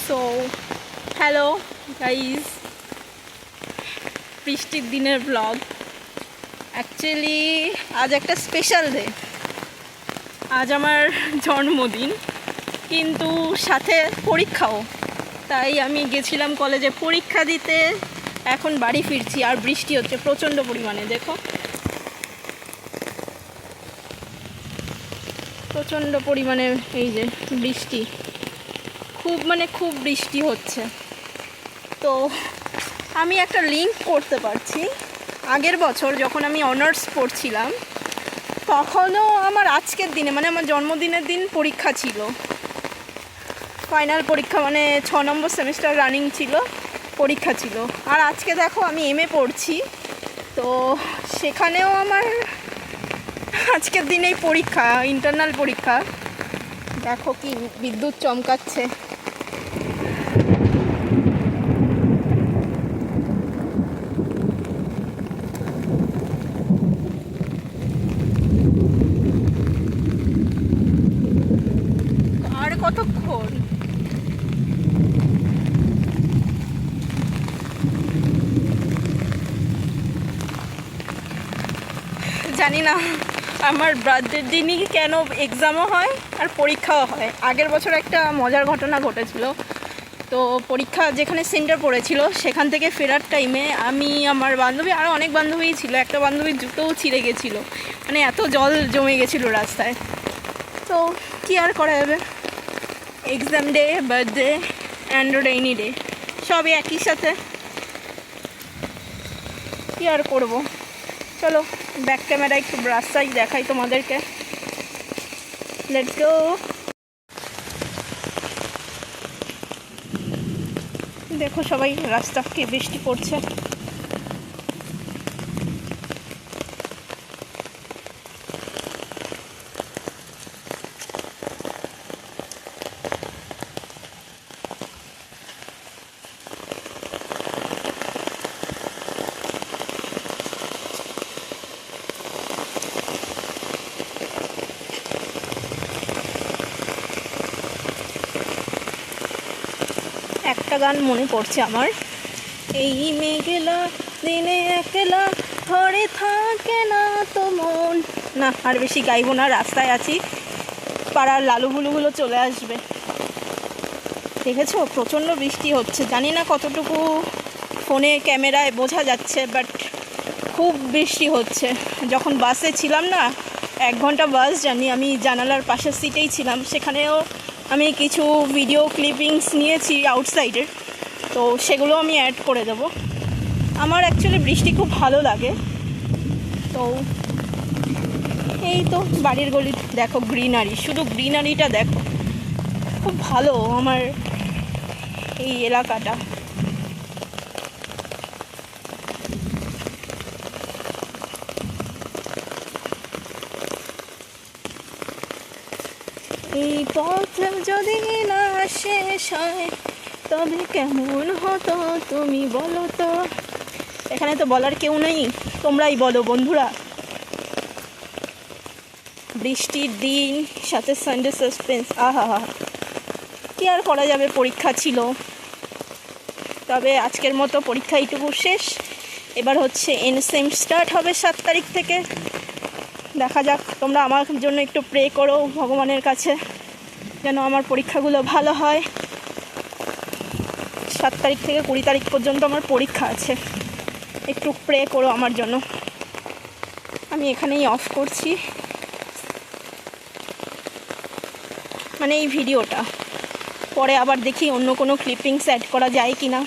So hello guys, বৃষ্টির দিনের blog. Actually আজ একটা স্পেশাল ডে। আজ আমার জন্মদিন, কিন্তু সাথে পরীক্ষাও। তাই আমি গেছিলাম কলেজে পরীক্ষা দিতে, এখন বাড়ি ফিরছি। আর বৃষ্টি হচ্ছে প্রচণ্ড পরিমাণে, দেখো প্রচণ্ড পরিমাণে এই যে বৃষ্টি, খুব বৃষ্টি হচ্ছে। তো আমি একটা লিঙ্ক করতে পারছি, আগের বছর যখন আমি অনার্স পড়ছিলাম তখনও আমার আজকের দিনে মানে আমার জন্মদিনের দিন পরীক্ষা ছিল, ফাইনাল পরীক্ষা, মানে 6 নম্বর সেমিস্টার রানিং ছিল, পরীক্ষা ছিল। আর আজকে দেখো আমি এমএ পড়ছি, তো সেখানেও আমার আজকের দিনেই পরীক্ষা, ইন্টারনাল পরীক্ষা। দেখো কি বিদ্যুৎ চমকাচ্ছে। আর কতক্ষণ? জানি না আমার বার্থডের দিনই কেন এক্সামও হয় আর পরীক্ষাও হয়। আগের বছর একটা মজার ঘটনা ঘটেছিল। তো পরীক্ষা যেখানে সেন্টার পড়েছিল সেখান থেকে ফেরার টাইমে আমি, আমার বান্ধবী, আরও অনেক বান্ধবীই ছিল, একটা বান্ধবীর জুতোও ছিঁড়ে গেছিলো, মানে এত জল জমে গেছিলো রাস্তায়। তো কী আর করা যাবে, exam day, birthday and rainy day সবই একই সাথে, কী আর করবো। চলো ব্যাক ক্যামেরা একটু রাস্তায় দেখাই তোমাদেরকে। Let's go. দেখো সবাই, রাস্তা কি বৃষ্টি পড়ছে। একটা গান মনে পড়ছে আমার, এই মেঘলা দিনে একলা ঘরে থাকে না তো মন। না আর বেশি গাইবো না, রাস্তায় আছি, পাড়ার লালুগুলুগুলো চলে আসবে। দেখেছো প্রচণ্ড বৃষ্টি হচ্ছে, জানি না কতটুকু ফোনে ক্যামেরায় বোঝা যাচ্ছে, বাট খুব বৃষ্টি হচ্ছে। যখন বাসে ছিলাম না, 1 ঘন্টা বাস জার্নি, আমি জানালার পাশের সিটেই ছিলাম, সেখানেও আমি কিছু ভিডিও ক্লিপিংস নিয়েছি আউটসাইডের, তো সেগুলো আমি অ্যাড করে দেব। আমার অ্যাকচুয়ালি বৃষ্টি খুব ভালো লাগে। তো এই তো বাড়ির গলি, দেখো গ্রিনারি, শুধু গ্রিনারিটা দেখো, খুব ভালো আমার এই এলাকাটা। এই পথ যদি না শেষ হয় তবে কেমন হতো তুমি বলো তো। এখানে তো বলার কেউ নেই, তোমরাই বলো বন্ধুরা। বৃষ্টির দিন সাথে সানডে সাসপেন্স, আহা হা, কী আর করা যাবে, পরীক্ষা ছিল। তবে আজকের মতো পরীক্ষা এইটুকু শেষ, এবার হচ্ছে এনএসএম স্টার্ট হবে 7 তারিখ থেকে। দেখা যাক, তোমরা আমার জন্য একটু প্রে করো ভগবানের কাছে যেন আমার পরীক্ষাগুলো ভালো হয়। 7 তারিখ থেকে 20 তারিখ পর্যন্ত আমার পরীক্ষা আছে, একটু প্রে করো আমার জন্য। আমি এখানেই অফ করছি, মানে এই ভিডিওটা। পরে আবার দেখি অন্য কোনো ক্লিপিংস অ্যাড করা যায় কি না।